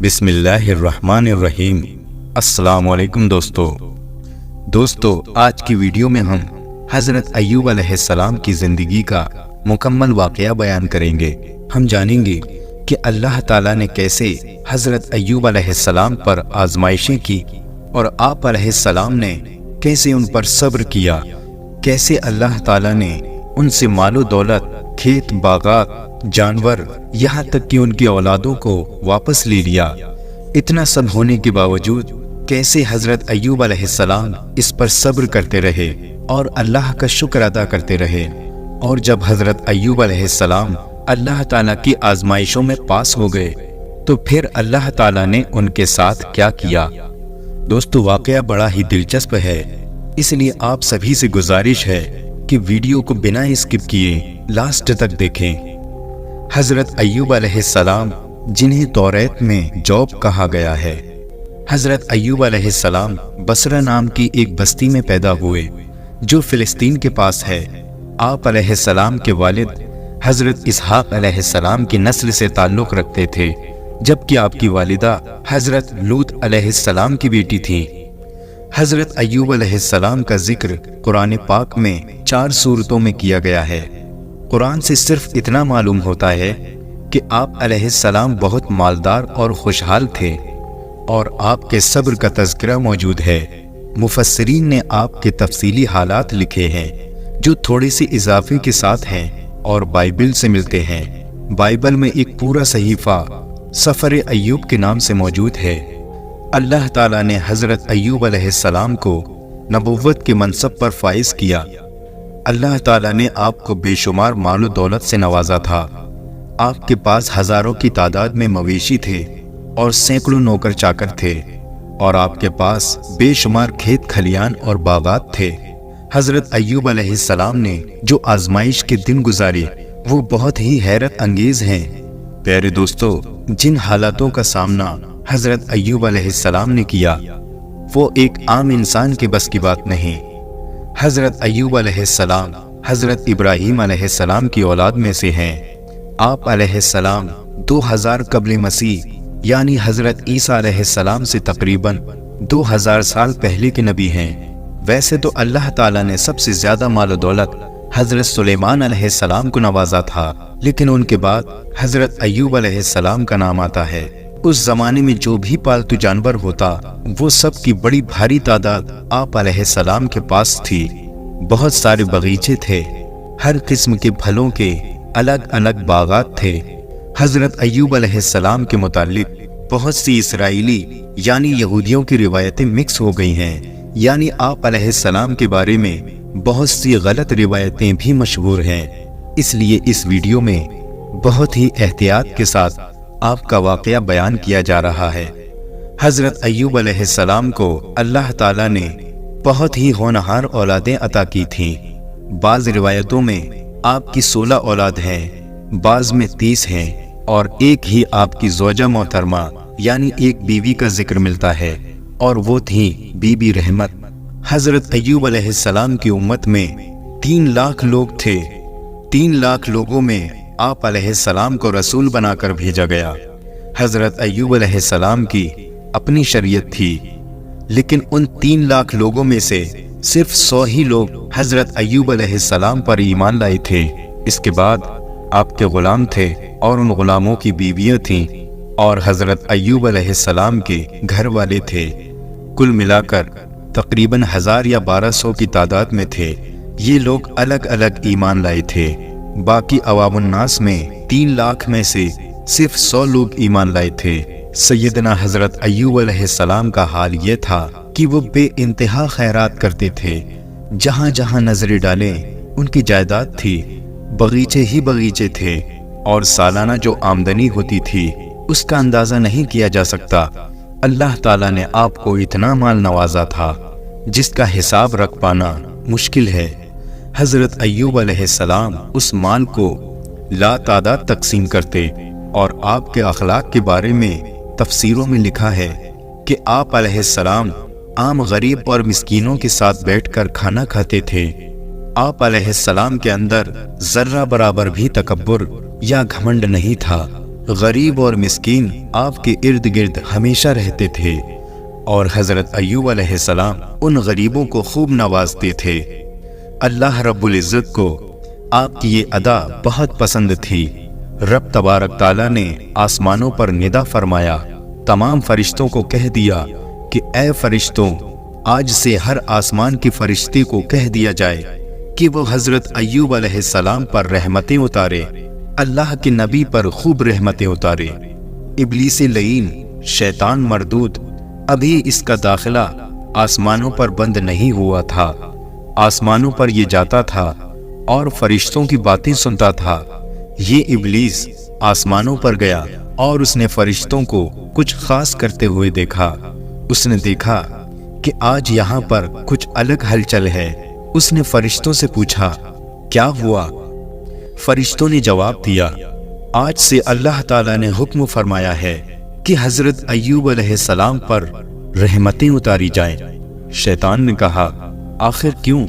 بسم اللہ الرحمن الرحیم۔ السلام علیکم دوستو، آج کی ویڈیو میں ہم حضرت ایوب علیہ السلام کی زندگی کا مکمل واقعہ بیان کریں گے۔ ہم جانیں گے کہ اللہ تعالیٰ نے کیسے حضرت ایوب علیہ السلام پر آزمائشیں کی اور آپ علیہ السلام نے کیسے ان پر صبر کیا، کیسے اللہ تعالیٰ نے ان سے مال و دولت، کھیت باغات، جانور، یہاں تک کہ ان کی اولادوں کو واپس لے لیا۔ اتنا سب ہونے کے باوجود کیسے حضرت ایوب علیہ السلام اس پر صبر کرتے رہے اور اللہ کا شکر ادا کرتے رہے۔ اور جب حضرت ایوب علیہ السلام اللہ تعالیٰ کی آزمائشوں میں پاس ہو گئے تو پھر اللہ تعالیٰ نے ان کے ساتھ کیا کیا۔ دوستو، واقعہ بڑا ہی دلچسپ ہے، اس لیے آپ سبھی سے گزارش ہے کہ ویڈیو کو بنا اسکپ کیے لاسٹ تک دیکھیں۔ حضرت ایوب علیہ السلام، جنہیں توریت میں جوب کہا گیا ہے، حضرت ایوب علیہ السلام بصرہ نام کی ایک بستی میں پیدا ہوئے جو فلسطین کے پاس ہے۔ آپ علیہ السلام کے والد حضرت اسحاق علیہ السلام کی نسل سے تعلق رکھتے تھے، جبکہ آپ کی والدہ حضرت لوط علیہ السلام کی بیٹی تھی۔ حضرت ایوب علیہ السلام کا ذکر قرآن پاک میں 4 سورتوں میں کیا گیا ہے۔ قرآن سے صرف اتنا معلوم ہوتا ہے کہ آپ علیہ السلام بہت مالدار اور خوشحال تھے، اور آپ کے صبر کا تذکرہ موجود ہے۔ مفسرین نے آپ کے تفصیلی حالات لکھے ہیں جو تھوڑے سے اضافے کے ساتھ ہیں اور بائبل سے ملتے ہیں۔ بائبل میں ایک پورا صحیفہ سفر ایوب کے نام سے موجود ہے۔ اللہ تعالیٰ نے حضرت ایوب علیہ السلام کو نبوت کے منصب پر فائز کیا۔ اللہ تعالیٰ نے آپ کو بے شمار مال و دولت سے نوازا تھا۔ آپ کے پاس ہزاروں کی تعداد میں مویشی تھے اور سینکڑوں نوکر چاکر تھے، اور آپ کے پاس بے شمار کھیت کھلیان اور باغات تھے۔ حضرت ایوب علیہ السلام نے جو آزمائش کے دن گزارے وہ بہت ہی حیرت انگیز ہیں۔ پیارے دوستو، جن حالاتوں کا سامنا حضرت ایوب علیہ السلام نے کیا وہ ایک عام انسان کے بس کی بات نہیں۔ حضرت ایوب علیہ السلام حضرت ابراہیم علیہ السلام کی اولاد میں سے ہیں۔ آپ علیہ السلام 2000 قبل مسیح یعنی حضرت عیسیٰ علیہ السلام سے تقریباً 2000 سال پہلے کے نبی ہیں۔ ویسے تو اللہ تعالیٰ نے سب سے زیادہ مال و دولت حضرت سلیمان علیہ السلام کو نوازا تھا، لیکن ان کے بعد حضرت ایوب علیہ السلام کا نام آتا ہے۔ اس زمانے میں جو بھی پالتو جانور ہوتا وہ سب کی بڑی بھاری تعداد آپ علیہ السلام کے پاس تھی۔ بہت سارے باغیچے تھے، ہر قسم کے پھلوں کے الگ الگ باغات تھے۔ حضرت ایوب علیہ السلام کے متعلق بہت سی اسرائیلی یعنی یہودیوں کی روایتیں مکس ہو گئی ہیں، یعنی آپ علیہ السلام کے بارے میں بہت سی غلط روایتیں بھی مشہور ہیں۔ اس لیے اس ویڈیو میں بہت ہی احتیاط کے ساتھ آپ کا واقعہ بیان کیا جا رہا ہے۔ حضرت ایوب علیہ السلام کو اللہ تعالیٰ نے بہت ہی ہونہار اولادیں عطا کی تھیں۔ بعض روایتوں میں آپ کی 16 اولاد ہیں، بعض میں 30 ہیں، اور ایک ہی آپ کی زوجہ محترمہ یعنی ایک بیوی کا ذکر ملتا ہے، اور وہ تھی بی بی رحمت۔ حضرت ایوب علیہ السلام کی امت میں 3 لاکھ لوگ تھے۔ 3 لاکھ لوگوں میں آپ علیہ السلام کو رسول بنا کر بھیجا گیا۔ حضرت ایوب علیہ السلام کی اپنی شریعت تھی، لیکن ان 3 لاکھ لوگوں میں سے صرف 100 ہی لوگ حضرت ایوب علیہ السلام پر ایمان لائے تھے۔ اس کے بعد آپ کے غلام تھے اور ان غلاموں کی بیویاں تھیں، اور حضرت ایوب علیہ السلام کے گھر والے تھے۔ کل ملا کر تقریباً 1000 یا 1200 کی تعداد میں تھے۔ یہ لوگ الگ الگ ایمان لائے تھے۔ باقی عوام الناس میں 3 لاکھ میں سے صرف 100 لوگ ایمان لائے تھے۔ سیدنا حضرت ایوب علیہ السلام کا حال یہ تھا کہ وہ بے انتہا خیرات کرتے تھے۔ جہاں جہاں نظریں ڈالیں ان کی جائیداد تھی، باغیچے ہی باغیچے تھے، اور سالانہ جو آمدنی ہوتی تھی اس کا اندازہ نہیں کیا جا سکتا۔ اللہ تعالیٰ نے آپ کو اتنا مال نوازا تھا جس کا حساب رکھ پانا مشکل ہے۔ حضرت ایوب علیہ السلام اس مال کو لا تعداد تقسیم کرتے، اور آپ کے اخلاق کے بارے میں تفسیروں میں لکھا ہے کہ آپ علیہ السلام عام غریب اور مسکینوں کے ساتھ بیٹھ کر کھانا کھاتے تھے۔ آپ علیہ السلام کے اندر ذرہ برابر بھی تکبر یا گھمنڈ نہیں تھا۔ غریب اور مسکین آپ کے ارد گرد ہمیشہ رہتے تھے، اور حضرت ایوب علیہ السلام ان غریبوں کو خوب نوازتے تھے۔ اللہ رب العزت کو آپ کی یہ ادا بہت پسند تھی۔ رب تبارک تعالیٰ نے آسمانوں پر ندا فرمایا، تمام فرشتوں کو کہہ دیا کہ اے فرشتوں، آج سے ہر آسمان کے فرشتے کو کہہ دیا جائے کہ وہ حضرت ایوب علیہ السلام پر رحمتیں اتارے، اللہ کے نبی پر خوب رحمتیں اتارے۔ ابلیس لعین، شیطان مردود، ابھی اس کا داخلہ آسمانوں پر بند نہیں ہوا تھا۔ آسمانوں پر یہ جاتا تھا اور فرشتوں کی باتیں سنتا تھا۔ یہ ابلیس آسمانوں پر گیا اور اس نے فرشتوں کو کچھ خاص کرتے ہوئے دیکھا۔ اس نے دیکھا کہ آج یہاں پر کچھ الگ ہلچل ہے۔ اس نے فرشتوں سے پوچھا، کیا ہوا؟ فرشتوں نے جواب دیا، آج سے اللہ تعالیٰ نے حکم فرمایا ہے کہ حضرت ایوب علیہ السلام پر رحمتیں اتاری جائیں۔ شیطان نے کہا، آخر کیوں؟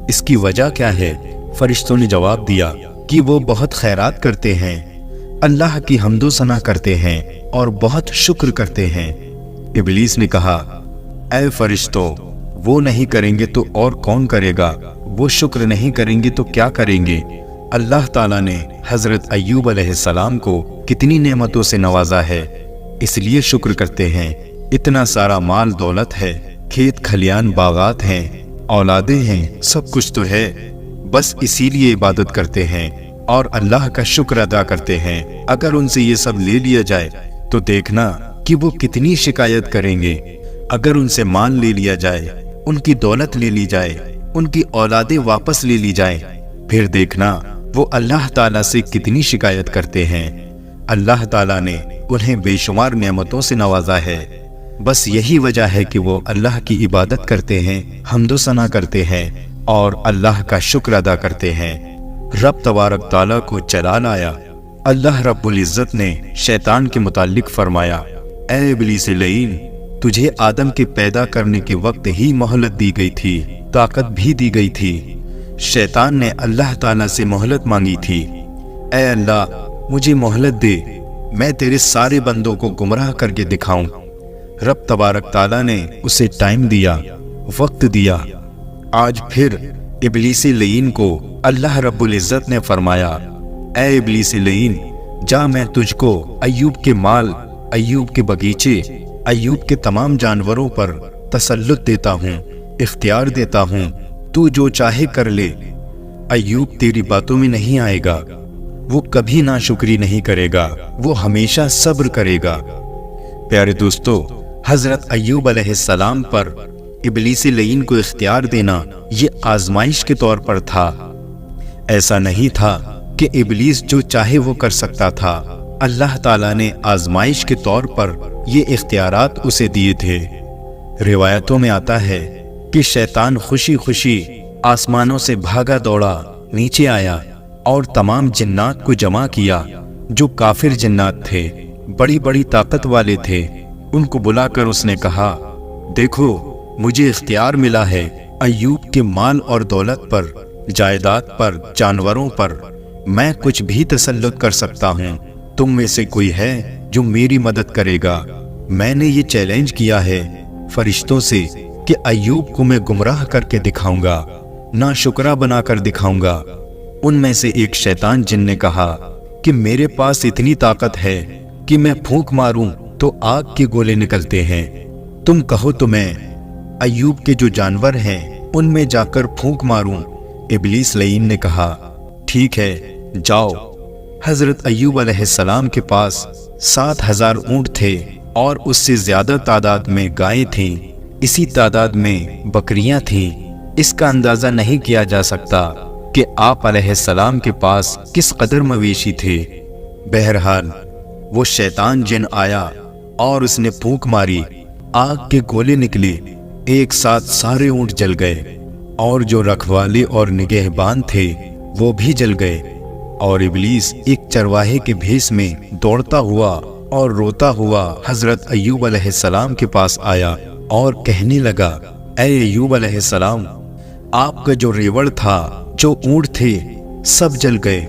اس کی وجہ کیا ہے؟ فرشتوں نے جواب دیا کہ وہ بہت خیرات کرتے ہیں، اللہ کی حمد و ثنا کرتے ہیں اور بہت شکر کرتے ہیں۔ ابلیس نے کہا، اے فرشتوں، وہ نہیں کریں گے تو اور کون کرے گا؟ وہ شکر نہیں کریں گے تو کیا کریں گے؟ اللہ تعالیٰ نے حضرت ایوب علیہ السلام کو کتنی نعمتوں سے نوازا ہے، اس لیے شکر کرتے ہیں۔ اتنا سارا مال دولت ہے، کھیت کھلیان باغات ہیں، اولادیں ہیں، سب کچھ تو ہے، بس اسی لیے عبادت کرتے ہیں اور اللہ کا شکر ادا کرتے ہیں۔ اگر ان سے یہ سب لے لیا جائے تو دیکھنا کہ وہ کتنی شکایت کریں گے۔ اگر ان سے مال لے لیا جائے، ان کی دولت لے لی جائے، ان کی اولادیں واپس لے لی جائیں، پھر دیکھنا وہ اللہ تعالیٰ سے کتنی شکایت کرتے ہیں۔ اللہ تعالیٰ نے انہیں بے شمار نعمتوں سے نوازا ہے، بس یہی وجہ ہے کہ وہ اللہ کی عبادت کرتے ہیں، حمد و ثنا کرتے ہیں اور اللہ کا شکر ادا کرتے ہیں۔ رب تبارک تعالیٰ کو جلال آیا۔ اللہ رب العزت نے شیطان کے متعلق فرمایا، اے ابلیس لعین، تجھے آدم کے پیدا کرنے کے وقت ہی مہلت دی گئی تھی، طاقت بھی دی گئی تھی۔ شیطان نے اللہ تعالیٰ سے مہلت مانگی تھی، اے اللہ مجھے مہلت دے، میں تیرے سارے بندوں کو گمراہ کر کے دکھاؤں۔ رب تبارک تعالیٰ نے اسے ٹائم دیا، وقت دیا۔ آج پھر ابلیس لعین کو اللہ رب العزت نے فرمایا، اے ابلیس لعین، جا، میں تجھ کو ایوب کے مال، ایوب کے باغیچے، ایوب کے تمام جانوروں پر تسلط دیتا ہوں، اختیار دیتا ہوں، تو جو چاہے کر لے۔ ایوب تیری باتوں میں نہیں آئے گا، وہ کبھی ناشکری نہیں کرے گا، وہ ہمیشہ صبر کرے گا۔ پیارے دوستو، حضرت ایوب علیہ السلام پر ابلیس لعین کو اختیار دینا یہ آزمائش کے طور پر تھا۔ ایسا نہیں تھا کہ ابلیس جو چاہے وہ کر سکتا تھا، اللہ تعالیٰ نے آزمائش کے طور پر یہ اختیارات اسے دیے تھے۔ روایتوں میں آتا ہے کہ شیطان خوشی خوشی آسمانوں سے بھاگا دوڑا نیچے آیا اور تمام جنات کو جمع کیا جو کافر جنات تھے، بڑی بڑی طاقت والے تھے۔ ان کو بلا کر اس نے کہا، دیکھو مجھے اختیار ملا ہے ایوب کے مال اور دولت پر، جائیداد پر، جانوروں پر، میں کچھ بھی تسلط کر سکتا ہوں۔ تم میں سے کوئی ہے جو میری مدد کرے گا؟ میں نے یہ چیلنج کیا ہے فرشتوں سے کہ ایوب کو میں گمراہ کر کے دکھاؤں گا، ناشکرا بنا کر دکھاؤں گا۔ ان میں سے ایک شیطان جن نے کہا کہ میرے پاس اتنی طاقت ہے کہ میں پھونک ماروں تو آگ کے گولے نکلتے ہیں، تم کہو تو میں ایوب کے جو جانور ہیں ان میں جا کر پھونک ماروں۔ ابلیس لعین نے کہا، ٹھیک ہے، جاؤ۔ حضرت ایوب علیہ السلام کے پاس 7,000 اونٹ تھے اور اس سے زیادہ تعداد میں گائیں تھیں، اسی تعداد میں بکریاں تھیں۔ اس کا اندازہ نہیں کیا جا سکتا کہ آپ علیہ السلام کے پاس کس قدر مویشی تھے۔ بہرحال وہ شیطان جن آیا اور اس نے پھونک ماری، آگ کے گولے نکلے، ایک ساتھ سارے اونٹ جل گئے، اور جو رکھوالے اور نگہبان تھے وہ بھی جل گئے۔ اور ابلیس ایک چرواہے کے بھیس میں دوڑتا ہوا اور روتا ہوا حضرت ایوب علیہ السلام کے پاس آیا اور کہنے لگا، اے ایوب علیہ السلام، آپ کا جو ریوڑ تھا، جو اونٹ تھے، سب جل گئے۔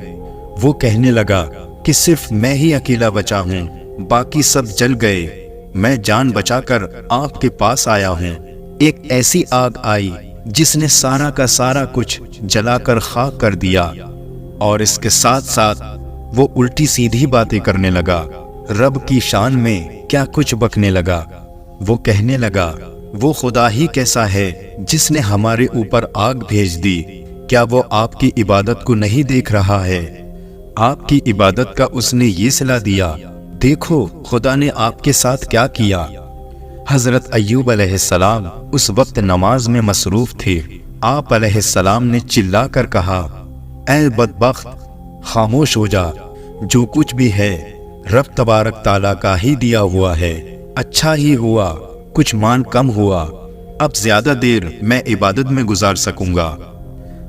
وہ کہنے لگا، کہ صرف میں ہی اکیلا بچا ہوں، باقی سب جل گئے۔ میں جان بچا کر آپ کے پاس آیا ہوں۔ ایک ایسی آگ آئی جس نے سارا کا سارا کچھ جلا کر خاک کر دیا، اور اس کے ساتھ ساتھ وہ الٹی سیدھی باتیں کرنے لگا، رب کی شان میں کیا کچھ بکنے لگا۔ وہ کہنے لگا، وہ خدا ہی کیسا ہے جس نے ہمارے اوپر آگ بھیج دی؟ کیا وہ آپ کی عبادت کو نہیں دیکھ رہا ہے؟ آپ کی عبادت کا اس نے یہ صلہ دیا، دیکھو خدا نے آپ کے ساتھ کیا کیا۔ حضرت ایوب علیہ السلام اس وقت نماز میں مصروف تھے۔ آپ علیہ السلام نے چلا کر کہا، اے بدبخت، خاموش ہو جا، جو کچھ بھی ہے رب تبارک تعالیٰ کا ہی دیا ہوا ہے، اچھا ہی ہوا، کچھ مان کم ہوا، اب زیادہ دیر میں عبادت میں گزار سکوں گا۔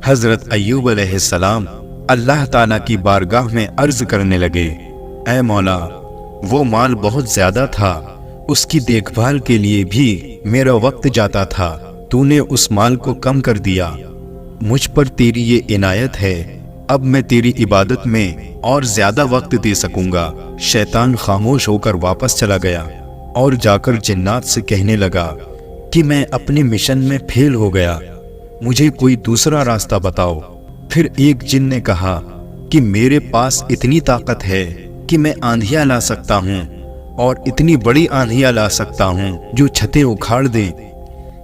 حضرت ایوب علیہ السلام اللہ تعالیٰ کی بارگاہ میں عرض کرنے لگے، اے مولا، وہ مال بہت زیادہ تھا، اس کی دیکھ بھال کے لیے بھی میرا وقت جاتا تھا، تو نے اس مال کو کم کر دیا۔ مجھ پر تیری یہ عنایت ہے، اب میں تیری عبادت میں اور زیادہ وقت دے سکوں گا۔ شیطان خاموش ہو کر واپس چلا گیا اور جا کر جنات سے کہنے لگا کہ میں اپنے مشن میں فیل ہو گیا، مجھے کوئی دوسرا راستہ بتاؤ۔ پھر ایک جن نے کہا کہ میرے پاس اتنی طاقت ہے کہ میں آندھیاں لا سکتا ہوں، اور اتنی بڑی آندھیاں لا سکتا ہوں جو چھتیں اکھاڑ دیں۔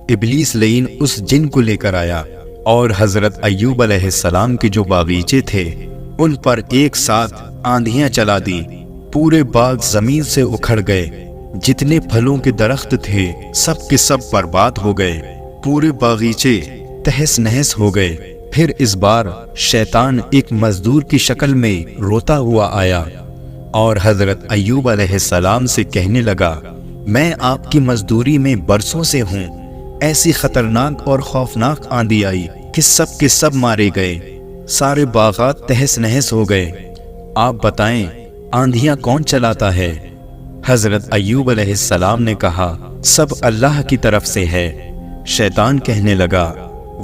ابلیس لعین اس جن کو لے کر آیا، اور حضرت ایوب علیہ السلام کے جو باغیچے تھے ان پر ایک ساتھ آندھیاں چلا دی، پورے باغ زمین سے اکھڑ گئے، جتنے پھلوں کے درخت تھے سب کے سب برباد ہو گئے، پورے باغیچے تہس نہس ہو گئے۔ پھر اس بار شیطان ایک مزدور کی شکل میں روتا ہوا آیا اور حضرت ایوب علیہ السلام سے کہنے لگا، میں آپ کی مزدوری میں برسوں سے ہوں، ایسی خطرناک اور خوفناک آندھی آئی کہ سب کے سب مارے گئے، سارے باغات تہس نہس ہو گئے، آپ بتائیں آندھیاں کون چلاتا ہے؟ حضرت ایوب علیہ السلام نے کہا، سب اللہ کی طرف سے ہے۔ شیطان کہنے لگا،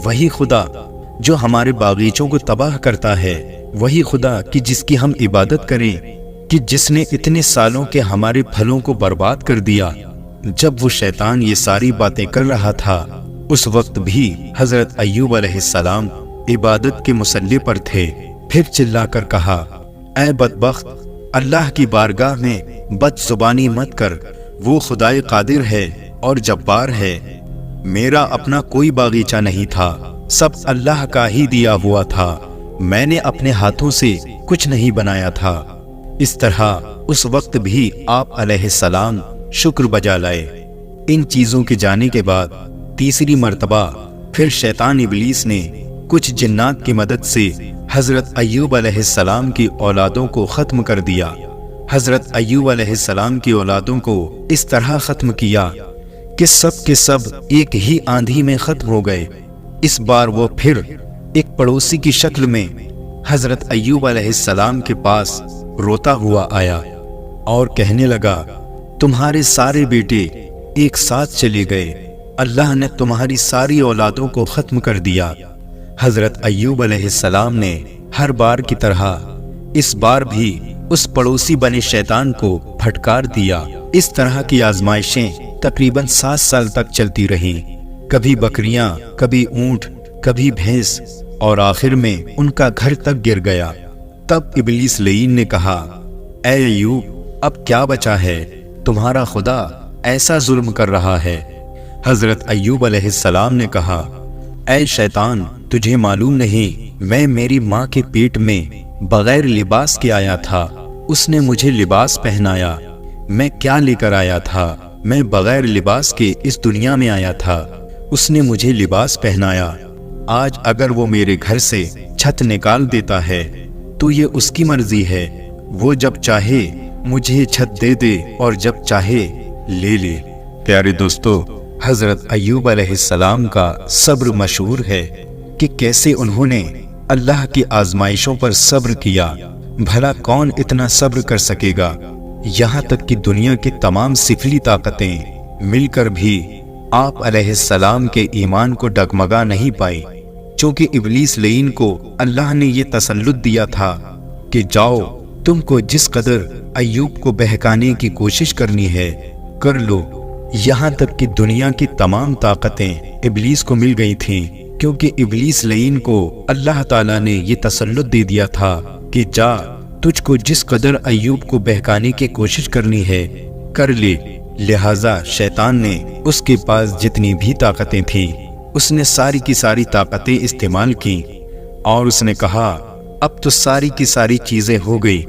وہی خدا جو ہمارے باغیچوں کو تباہ کرتا ہے، وہی خدا کہ جس کی ہم عبادت کریں، کہ جس نے اتنے سالوں کے ہمارے پھلوں کو برباد کر دیا۔ جب وہ شیطان یہ ساری باتیں کر رہا تھا، اس وقت بھی حضرت ایوب علیہ السلام عبادت کے مصلی پر تھے۔ پھر چلا کر کہا، اے بدبخت، اللہ کی بارگاہ میں بد زبانی مت کر، وہ خدائے قادر ہے اور جبار ہے، میرا اپنا کوئی باغیچہ نہیں تھا، سب اللہ کا ہی دیا ہوا تھا، میں نے اپنے ہاتھوں سے کچھ نہیں بنایا تھا۔ اس طرح اس وقت بھی آپ علیہ السلام شکر بجا لائے۔ ان چیزوں کے جانے کے بعد تیسری مرتبہ پھر شیطان ابلیس نے کچھ جنات کی مدد سے حضرت ایوب علیہ السلام کی اولادوں کو ختم کر دیا۔ حضرت ایوب علیہ السلام کی اولادوں کو اس طرح ختم کیا کہ سب کے سب ایک ہی آندھی میں ختم ہو گئے۔ اس بار وہ پھر ایک پڑوسی کی شکل میں حضرت ایوب علیہ السلام کے پاس روتا ہوا آیا اور کہنے لگا، تمہارے سارے بیٹے ایک ساتھ چلے گئے، اللہ نے تمہاری ساری اولادوں کو ختم کر دیا۔ حضرت ایوب علیہ السلام نے ہر بار کی طرح اس بار بھی اس پڑوسی بنے شیطان کو پھٹکار دیا۔ اس طرح کی آزمائشیں تقریباً 7 سال تک چلتی رہیں، کبھی بکریاں، کبھی اونٹ، کبھی بھینس، اور آخر میں ان کا گھر تک گر گیا۔ تب ابلیس لعین نے کہا، اے ایوب، اب کیا بچا ہے؟ تمہارا خدا ایسا ظلم کر رہا ہے۔ حضرت ایوب علیہ السلام نے کہا، اے شیطان، تجھے معلوم نہیں میں میری ماں کے پیٹ میں بغیر لباس کے آیا تھا، اس نے مجھے لباس پہنایا، میں کیا لے کر آیا تھا؟ میں بغیر لباس کے اس دنیا میں آیا تھا، اس نے مجھے لباس پہنایا۔ آج اگر وہ میرے گھر سے چھت نکال دیتا ہے تو یہ اس کی مرضی ہے، وہ جب چاہے مجھے چھت دے دے اور جب چاہے لے لے۔ پیارے دوستو، حضرت ایوب علیہ السلام کا صبر مشہور ہے کہ کیسے انہوں نے اللہ کی آزمائشوں پر صبر کیا۔ بھلا کون اتنا صبر کر سکے گا؟ یہاں تک کہ دنیا کی تمام سفلی طاقتیں مل کر بھی آپ علیہ السلام کے ایمان کو ڈگمگا نہیں پائی، چونکہ ابلیس لعین کو اللہ نے یہ تسلط دیا تھا کہ جاؤ تم کو جس قدر ایوب کو بہکانے کی کوشش کرنی ہے کر لو۔ یہاں تک کہ دنیا کی تمام طاقتیں ابلیس کو مل گئی تھیں، کیونکہ ابلیس لعین کو اللہ تعالیٰ نے یہ تسلط دے دیا تھا کہ جا، تجھ کو جس قدر ایوب کو بہکانے کی کوشش کرنی ہے کر لے۔ لہٰذا شیطان نے اس کے پاس جتنی بھی طاقتیں تھیں اس نے ساری کی ساری طاقتیں استعمال کی، اور اس نے کہا اب تو ساری کی ساری چیزیں ہو گئی۔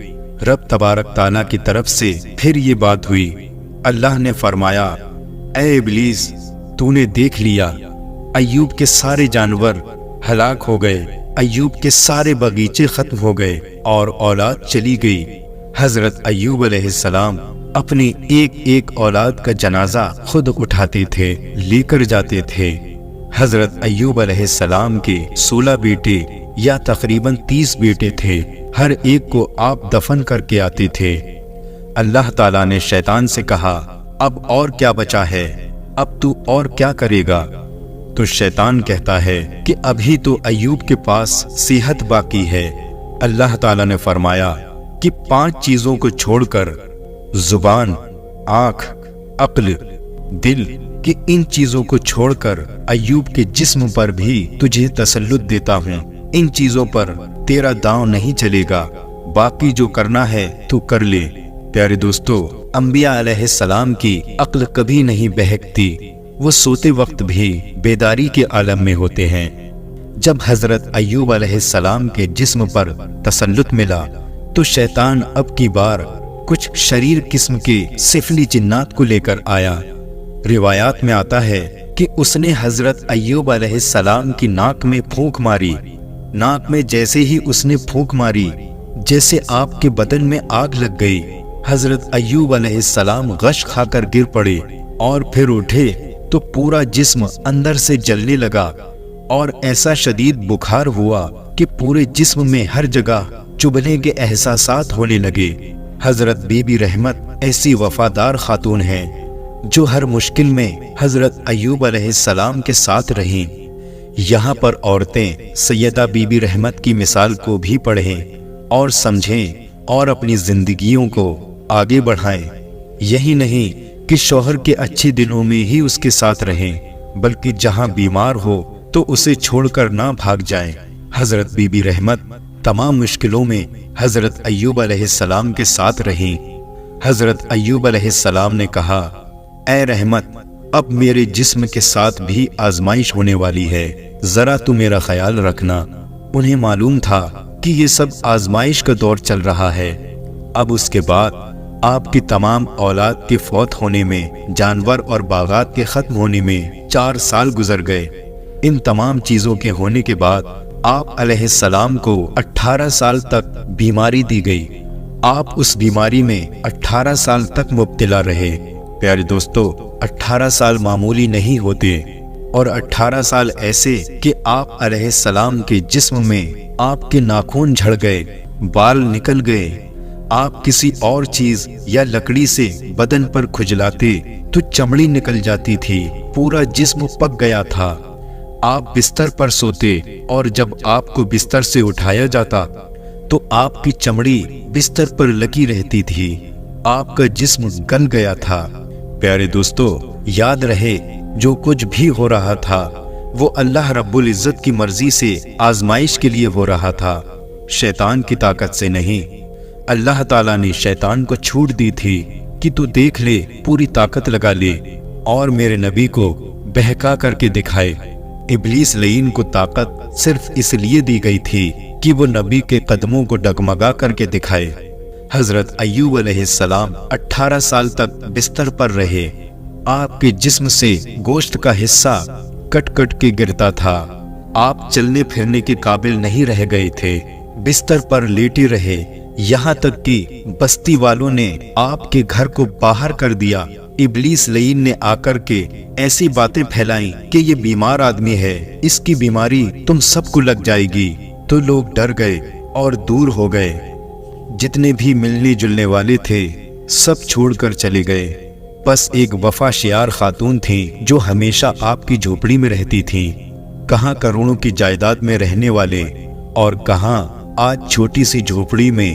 رب تبارک تعالیٰ کی طرف سے پھر یہ بات ہوئی۔ اللہ نے فرمایا اے ابلیس، تو نے دیکھ لیا ایوب کے سارے جانور ہلاک ہو گئے، ایوب کے سارے باغیچے ختم ہو گئے اور اولاد چلی گئی۔ حضرت ایوب علیہ السلام اپنی ایک ایک اولاد کا جنازہ خود اٹھاتے تھے، لے کر جاتے تھے۔ حضرت ایوب علیہ السلام کے 16 بیٹے یا تقریباً 30 بیٹے تھے، ہر ایک کو آپ دفن کر کے آتے تھے۔ اللہ تعالیٰ نے شیطان سے کہا اب اور کیا بچا ہے، اب تو اور کیا کرے گا؟ تو شیطان کہتا ہے کہ ابھی تو ایوب کے پاس صحت باقی ہے۔ اللہ تعالیٰ نے فرمایا کہ 5 چیزوں کو چھوڑ کر، زبان، آنکھ، عقل، دل، کہ ان چیزوں کو چھوڑ کر ایوب کے جسم پر بھی تجھے تسلط دیتا ہوں۔ ان چیزوں پر تیرا داؤں نہیں چلے گا، باقی جو کرنا ہے تو کر لے۔ پیارے دوستو، انبیاء علیہ السلام کی عقل کبھی نہیں بہکتی، وہ سوتے وقت بھی بیداری کے عالم میں ہوتے ہیں۔ جب حضرت ایوب علیہ السلام کے جسم پر تسلط ملا تو شیطان اب کی بار کچھ شریر قسم کے سفلی جنات کو لے کر آیا۔ روایات میں آتا ہے کہ اس نے حضرت ایوب علیہ السلام کی ناک میں پھونک ماری۔ ناک میں جیسے ہی اس نے پھونک ماری، جیسے آپ کے بدن میں آگ لگ گئی۔ حضرت ایوب علیہ السلام غش کھا کر گر پڑے اور پھر اٹھے تو پورا جسم اندر سے جلنے لگا اور ایسا شدید بخار ہوا کہ پورے جسم میں ہر جگہ چبھنے کے احساسات ہونے لگے۔ حضرت بی بی رحمت ایسی وفادار خاتون ہیں جو ہر مشکل میں حضرت ایوب علیہ السلام کے ساتھ رہیں۔ یہاں پر عورتیں سیدہ بی بی رحمت کی مثال کو بھی پڑھیں اور سمجھیں اور اپنی زندگیوں کو آگے بڑھائیں۔ یہی نہیں کہ شوہر کے اچھے دنوں میں ہی اس کے ساتھ رہیں، بلکہ جہاں بیمار ہو تو اسے چھوڑ کر نہ بھاگ جائیں۔ حضرت بی بی رحمت تمام مشکلوں میں حضرت ایوب علیہ السلام کے ساتھ رہیں۔ حضرت ایوب علیہ السلام نے کہا اے رحمت، اب میرے جسم کے ساتھ بھی آزمائش ہونے والی ہے، ذرا تو میرا خیال رکھنا۔ انہیں معلوم تھا کہ یہ سب آزمائش کا دور چل رہا ہے۔ اب اس کے بعد آپ کی تمام اولاد کے فوت ہونے میں، جانور اور باغات کے ختم ہونے میں 4 سال گزر گئے۔ ان تمام چیزوں کے ہونے کے بعد آپ علیہ السلام کو 18 سال تک بیماری دی گئی۔ آپ اس بیماری میں 18 سال تک مبتلا رہے۔ پیارے دوستو، 18 سال معمولی نہیں ہوتے، اور 18 سال ایسے کہ آپ علیہ السلام کے جسم میں آپ کے ناخن جھڑ گئے، بال نکل گئے۔ آپ کسی اور چیز یا لکڑی سے بدن پر کھجلاتے تو چمڑی نکل جاتی تھی، پورا جسم پک گیا تھا۔ آپ بستر پر سوتے اور جب آپ کو بستر سے اٹھایا جاتا تو آپ کی چمڑی بستر پر لگی رہتی تھی، آپ کا جسم گل گیا تھا۔ پیارے دوستو، یاد رہے جو کچھ بھی ہو رہا تھا وہ اللہ رب العزت کی مرضی سے آزمائش کے لیے ہو رہا تھا، شیطان کی طاقت سے نہیں۔ اللہ تعالیٰ نے شیطان کو چھوٹ دی تھی کہ تو دیکھ لے، پوری طاقت لگا لے اور میرے نبی کو بہکا کر کے دکھائے۔ ابلیس لعین کو طاقت صرف اس لیے دی گئی تھی کہ وہ نبی کے قدموں کو ڈگمگا کر کے دکھائے۔ حضرت ایوب علیہ السلام 18 سال تک بستر پر رہے۔ آپ کے جسم سے گوشت کا حصہ کٹ کٹ کے گرتا تھا۔ آپ چلنے پھرنے کے قابل نہیں رہ گئے تھے، بستر پر لیٹے رہے، یہاں تک کہ بستی والوں نے آپ کے گھر کو باہر کر دیا۔ ابلیس لعین نے آ کر کے ایسی باتیں پھیلائیں کہ یہ بیمار آدمی ہے، اس کی بیماری تم سب کو لگ جائے گی۔ تو لوگ ڈر گئے اور دور ہو گئے۔ جتنے بھی ملنے جلنے والے تھے سب چھوڑ کر چلے گئے۔ بس ایک وفا شیار خاتون تھیں جو ہمیشہ آپ کی جھوپڑی میں رہتی تھیں۔ کہاں کروڑوں کی جائیداد میں رہنے والے اور کہاں آج چھوٹی سی جھوپڑی میں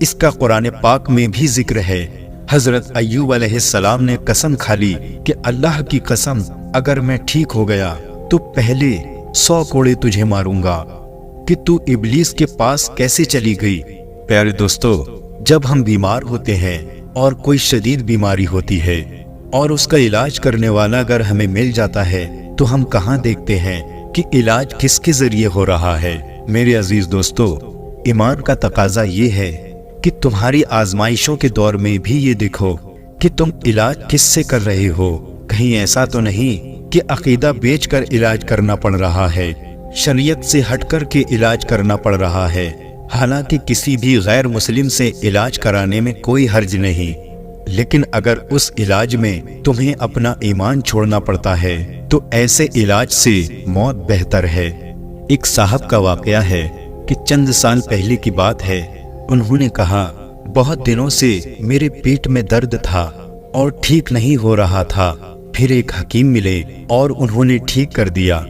اس کا قرآن پاک میں بھی ذکر ہے۔ حضرت ایوب علیہ السلام نے قسم کھا لی کہ اللہ کی قسم، اگر میں ٹھیک ہو گیا تو پہلے 100 کوڑے تجھے ماروں گا کہ تو ابلیس کے پاس کیسے چلی گئی۔ پیارے دوستو، جب ہم بیمار ہوتے ہیں اور کوئی شدید بیماری ہوتی ہے اور اس کا علاج کرنے والا اگر ہمیں مل جاتا ہے تو ہم کہاں دیکھتے ہیں کہ علاج کس کے ذریعے ہو رہا ہے۔ میرے عزیز دوستو، ایمان کا تقاضا یہ ہے کہ تمہاری آزمائشوں کے دور میں بھی یہ دیکھو کہ تم علاج کس سے کر رہے ہو۔ کہیں ایسا تو نہیں کہ عقیدہ بیچ کر علاج کرنا پڑ رہا ہے، شریعت سے ہٹ کر کے علاج کرنا پڑ رہا ہے۔ حالانکہ کسی بھی غیر مسلم سے علاج کرانے میں کوئی حرج نہیں، لیکن اگر اس علاج میں تمہیں اپنا ایمان چھوڑنا پڑتا ہے تو ایسے علاج سے موت بہتر ہے۔ ایک صاحب کا واقعہ ہے کہ چند سال پہلے کی بات ہے، انہوں نے کہا بہت دنوں سے میرے پیٹ میں درد تھا اور ٹھیک نہیں ہو رہا تھا۔ پھر ایک حکیم ملے اور انہوں نے ٹھیک کر دیا۔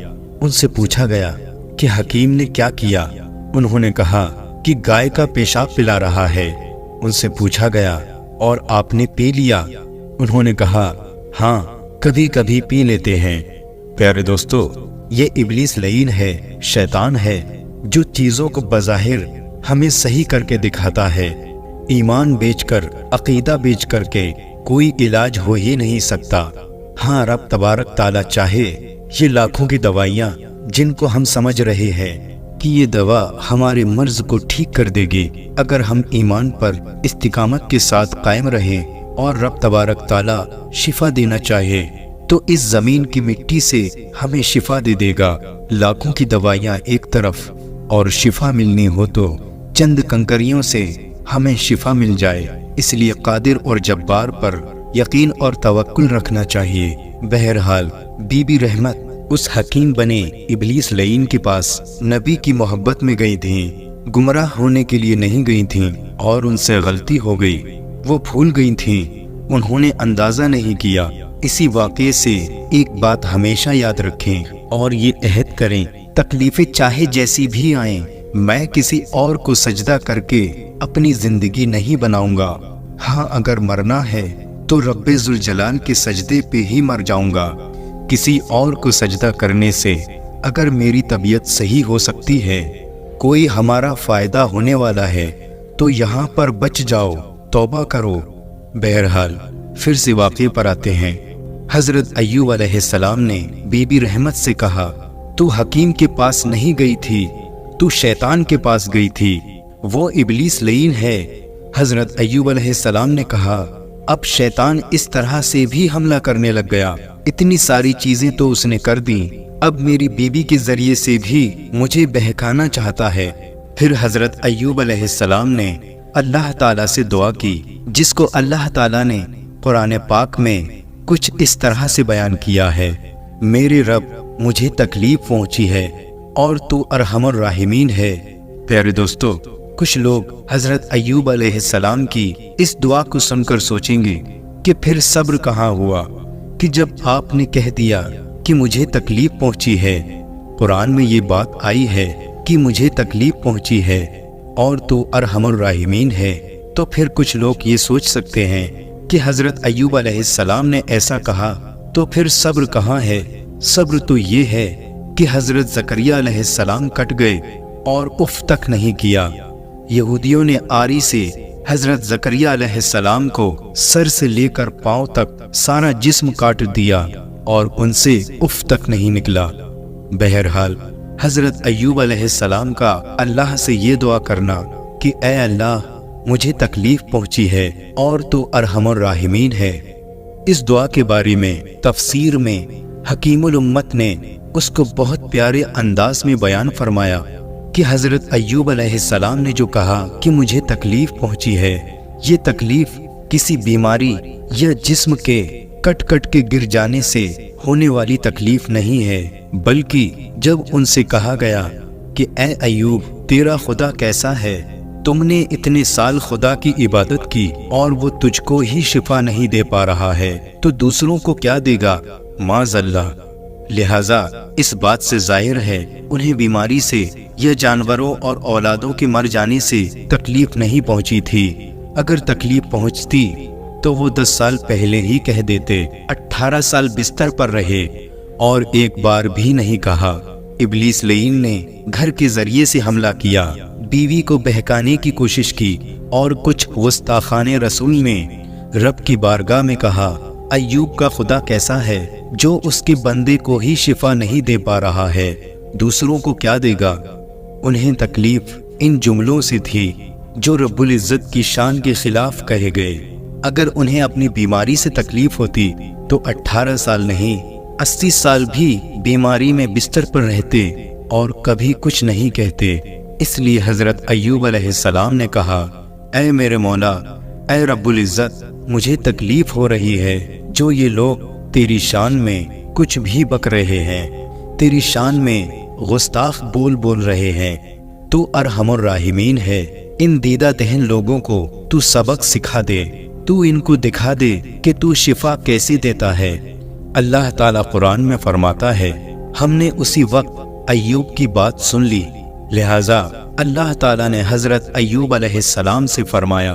ان سے پوچھا گیا کہ حکیم نے کیا کیا؟ انہوں نے کہا کہ گائے کا پیشاب پلا رہا ہے۔ ان سے پوچھا گیا اور آپ نے پی لیا؟ انہوں نے کہا ہاں، کبھی کبھی پی لیتے ہیں۔ پیارے دوستو، یہ ابلیس لعین ہے، شیطان ہے، جو چیزوں کو بظاہر ہمیں صحیح کر کے دکھاتا ہے۔ ایمان بیچ کر، عقیدہ بیچ کر کے کوئی علاج ہو ہی نہیں سکتا۔ ہاں، رب تبارک تعالیٰ چاہے یہ لاکھوں کی دوائیاں جن کو ہم سمجھ رہے ہیں کہ یہ دوا ہمارے مرض کو ٹھیک کر دے گی، اگر ہم ایمان پر استقامت کے ساتھ قائم رہیں اور رب تبارک تعالیٰ شفا دینا چاہے تو اس زمین کی مٹی سے ہمیں شفا دے دے گا۔ لاکھوں کی دوائیاں ایک طرف اور شفا ملنی ہو تو چند کنکریوں سے ہمیں شفا مل جائے۔ اس لیے قادر اور جبار پر یقین اور توکل رکھنا چاہیے۔ بہرحال بی بی رحمت اس حکیم بنے ابلیس لعین کے پاس نبی کی محبت میں گئی تھیں، گمراہ ہونے کے لیے نہیں گئی تھیں، اور ان سے غلطی ہو گئی، وہ بھول گئی تھیں، انہوں نے اندازہ نہیں کیا۔ اسی واقعے سے ایک بات ہمیشہ یاد رکھیں اور یہ عہد کریں، تکلیفیں چاہے جیسی بھی آئیں، میں کسی اور کو سجدہ کر کے اپنی زندگی نہیں بناؤں گا۔ ہاں، اگر مرنا ہے تو رب ذوالجلال کے سجدے پہ ہی مر جاؤں گا۔ کسی اور کو سجدہ کرنے سے اگر میری طبیعت صحیح ہو سکتی ہے، کوئی ہمارا فائدہ ہونے والا ہے، تو یہاں پر بچ جاؤ، توبہ کرو۔ بہرحال پھر سے واقعے پر آتے ہیں۔ حضرت ایوب علیہ السلام نے بی بی رحمت سے کہا تو حکیم کے پاس نہیں گئی تھی، تو شیطان کے پاس گئی تھی، وہ ابلیس لعین ہے۔ حضرت ایوب علیہ السلام نے کہا اب شیطان اس طرح سے بھی حملہ کرنے لگ گیا، اتنی ساری چیزیں تو اس نے کر دیں، اب میری بیوی کے ذریعے سے بھی مجھے بہکانا چاہتا ہے۔ پھر حضرت ایوب علیہ السلام نے اللہ تعالیٰ سے دعا کی، جس کو اللہ تعالیٰ نے قرآن پاک میں کچھ اس طرح سے بیان کیا ہے، میرے رب مجھے تکلیف پہنچی ہے اور تو ارحم الراحمین ہے۔ پیارے دوستو، کچھ لوگ حضرت ایوب علیہ السلام کی اس دعا کو سن کر سوچیں گے کہ پھر صبر کہاں ہوا، کہ جب آپ نے کہہ دیا کہ مجھے تکلیف پہنچی ہے، قرآن میں یہ بات آئی ہے کہ مجھے تکلیف پہنچی ہے اور تو ارحم الراحمین ہے، تو پھر کچھ لوگ یہ سوچ سکتے ہیں کہ حضرت ایوب علیہ السلام نے ایسا کہا تو پھر صبر کہاں ہے؟ صبر تو یہ ہے کہ حضرت زکریا علیہ السلام کٹ گئے اور اف تک نہیں کیا۔ یہودیوں نے آری سے حضرت زکریا علیہ السلام کو سر سے لے کر پاؤں تک سارا جسم کاٹ دیا اور ان سے اف تک نہیں نکلا۔ بہرحال حضرت ایوب علیہ السلام کا اللہ سے یہ دعا کرنا کہ اے اللہ مجھے تکلیف پہنچی ہے اور تو ارحم الراحمین ہے، اس دعا کے بارے میں تفسیر میں حکیم الامت نے اس کو بہت پیارے انداز میں بیان فرمایا کہ حضرت ایوب علیہ السلام نے جو کہا کہ مجھے تکلیف پہنچی ہے، یہ تکلیف کسی بیماری یا جسم کے کٹ کٹ کے گر جانے سے ہونے والی تکلیف نہیں ہے، بلکہ جب ان سے کہا گیا کہ اے ایوب تیرا خدا کیسا ہے، تم نے اتنے سال خدا کی عبادت کی اور وہ تجھ کو ہی شفا نہیں دے پا رہا ہے تو دوسروں کو کیا دے گا؟ معاذ اللہ۔ لہذا اس بات سے ظاہر ہے انہیں بیماری سے یا جانوروں اور اولادوں کے مر جانے سے تکلیف نہیں پہنچی تھی۔ اگر تکلیف پہنچتی تو وہ 10 سال پہلے ہی کہہ دیتے۔ 18 سال بستر پر رہے اور ایک بار بھی نہیں کہا۔ ابلیس لعین نے گھر کے ذریعے سے حملہ کیا، بیوی کو بہکانے کی کوشش کی اور کچھ گستاخان رسول نے رب کی بارگاہ میں کہا، ایوب کا خدا کیسا ہے جو اس کے بندے کو ہی شفا نہیں دے پا رہا ہے، دوسروں کو کیا دے گا۔ انہیں تکلیف ان جملوں سے تھی جو رب العزت کی شان کے خلاف کہے گئے۔ اگر انہیں اپنی بیماری سے تکلیف ہوتی تو 18 سال نہیں 80 سال بھی بیماری میں بستر پر رہتے اور کبھی کچھ نہیں کہتے۔ اس لیے حضرت ایوب علیہ السلام نے کہا، اے میرے مولا، اے رب العزت، مجھے تکلیف ہو رہی ہے جو یہ لوگ تیری شان میں کچھ بھی بک رہے ہیں، تیری شان میں گستاخ بول رہے ہیں۔ تو ارحم الراحمین ہے، ان دیدہ دہن لوگوں کو تو سبق سکھا دے، تو ان کو دکھا دے کہ تو شفا کیسے دیتا ہے۔ اللہ تعالیٰ قرآن میں فرماتا ہے، ہم نے اسی وقت ایوب کی بات سن لی، لہٰذا اللہ تعالیٰ نے حضرت ایوب علیہ السلام سے فرمایا،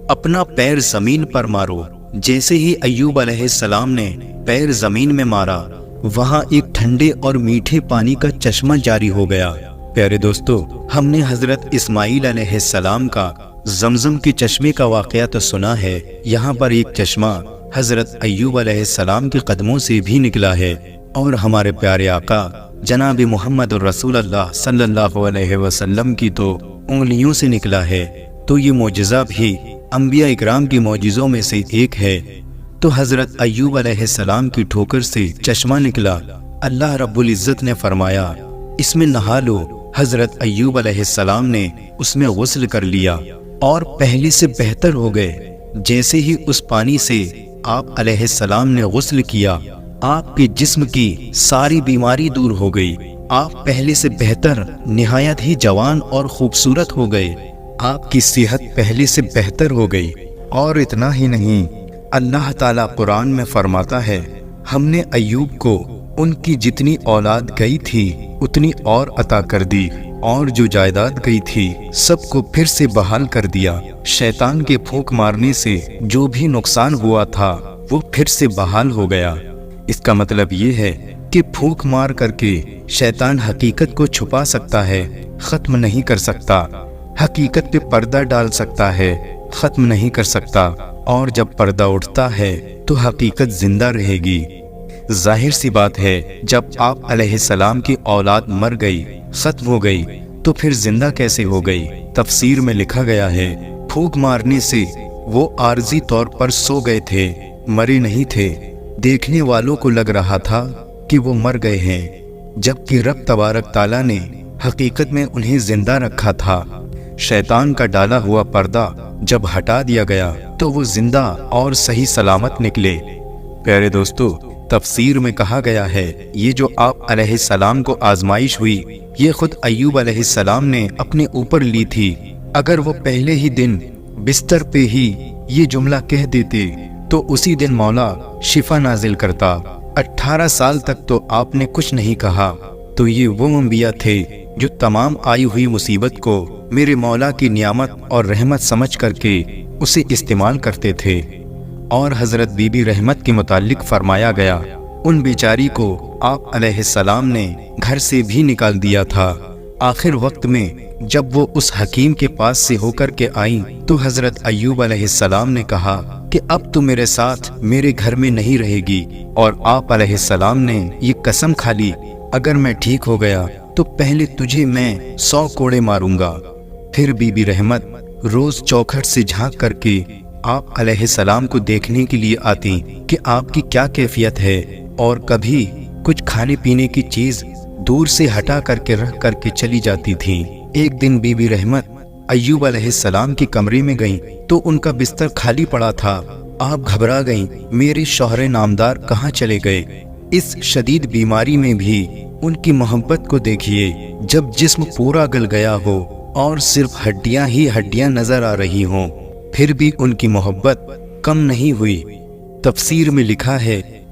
اپنا پیر زمین پر مارو۔ جیسے ہی ایوب علیہ السلام نے پیر زمین میں مارا، وہاں ایک ٹھنڈے اور میٹھے پانی کا چشمہ جاری ہو گیا۔ پیارے دوستو، ہم نے حضرت اسماعیل علیہ السلام کا زمزم کے چشمے کا واقعہ تو سنا ہے، یہاں پر ایک چشمہ حضرت ایوب علیہ السلام کے قدموں سے بھی نکلا ہے اور ہمارے پیارے آقا جناب محمد الرسول اللہ صلی اللہ علیہ وسلم کی تو انگلیوں سے نکلا ہے۔ تو یہ معجزہ بھی انبیاء اکرام کی معجزوں میں سے ایک ہے۔ تو حضرت ایوب علیہ السلام کی ٹھوکر سے چشمہ نکلا، اللہ رب العزت نے فرمایا، اس میں نہا لو۔ حضرت ایوب علیہ السلام نے اس میں غسل کر لیا اور پہلے سے بہتر ہو گئے۔ جیسے ہی اس پانی سے آپ علیہ السلام نے غسل کیا، آپ کے جسم کی ساری بیماری دور ہو گئی، آپ پہلے سے بہتر نہایت ہی جوان اور خوبصورت ہو گئے، آپ کی صحت پہلے سے بہتر ہو گئی۔ اور اتنا ہی نہیں، اللہ تعالیٰ قرآن میں فرماتا ہے، ہم نے ایوب کو ان کی جتنی اولاد گئی تھی اتنی اور عطا کر دی، اور جو جائیداد گئی تھی سب کو پھر سے بحال کر دیا۔ شیطان کے پھونک مارنے سے جو بھی نقصان ہوا تھا وہ پھر سے بحال ہو گیا۔ اس کا مطلب یہ ہے کہ پھونک مار کر کے شیطان حقیقت کو چھپا سکتا ہے، ختم نہیں کر سکتا، حقیقت پہ پردہ ڈال سکتا ہے، ختم نہیں کر سکتا، اور جب پردہ اٹھتا ہے تو حقیقت زندہ رہے گی۔ ظاہر سی بات ہے، جب آپ علیہ السلام کی اولاد مر گئی، ختم ہو گئی، تو پھر زندہ کیسے ہو گئی؟ تفسیر میں لکھا گیا ہے، پھونک مارنے سے وہ عارضی طور پر سو گئے تھے، مرے نہیں تھے، دیکھنے والوں کو لگ رہا تھا کہ وہ مر گئے ہیں، جبکہ رب تبارک تعالیٰ نے حقیقت میں انہیں زندہ رکھا تھا۔ شیطان کا ڈالا ہوا پردہ جب ہٹا دیا گیا تو وہ زندہ اور صحیح سلامت نکلے۔ پیارے دوستو، تفسیر میں کہا گیا ہے، یہ جو آپ علیہ السلام کو آزمائش ہوئی، یہ خود ایوب علیہ السلام نے اپنے اوپر لی تھی۔ اگر وہ پہلے ہی دن بستر پہ ہی یہ جملہ کہہ دیتے تو اسی دن مولا شفا نازل کرتا۔ 18 سال تک تو آپ نے کچھ نہیں کہا۔ تو یہ وہ انبیاء تھے جو تمام آئی ہوئی مصیبت کو میرے مولا کی نعمت اور رحمت سمجھ کر کے اسے استعمال کرتے تھے۔ اور حضرت بی بی رحمت کے متعلق فرمایا گیا، ان بیچاری کو آپ علیہ السلام نے گھر سے بھی نکال دیا تھا۔ آخر وقت میں جب وہ اس حکیم کے پاس سے ہو کر کے آئیں تو حضرت ایوب علیہ السلام نے کہا کہ اب تو میرے ساتھ میرے گھر میں نہیں رہے گی، اور آپ علیہ السلام نے یہ قسم کھا لی، اگر میں ٹھیک ہو گیا تو پہلے تجھے میں 100 کوڑے ماروں گا۔ پھر بی بی رحمت روز چوکھٹ سے جھانک کر کے آپ علیہ السلام کو دیکھنے کے لیے آتی کہ آپ کی کیا کیفیت ہے، اور کبھی کچھ کھانے پینے کی چیز دور سے ہٹا کر کے رکھ کر کے چلی جاتی تھیں۔ ایک دن بی بی رحمت ایوب علیہ السلام کے کمرے میں گئیں تو ان کا بستر خالی پڑا تھا۔ آپ گھبرا گئیں، میرے شوہر نامدار کہاں چلے گئے؟ اس شدید بیماری میں بھی ان کی محبت کو دیکھیے، جب جسم پورا گل گیا ہو اور صرف ہڈیاں ہی ہڈیاں نظر آ رہی ہوں، پھر بھی ان کی محبت کم نہیں ہوئی۔ تفسیر میں لکھا ہے،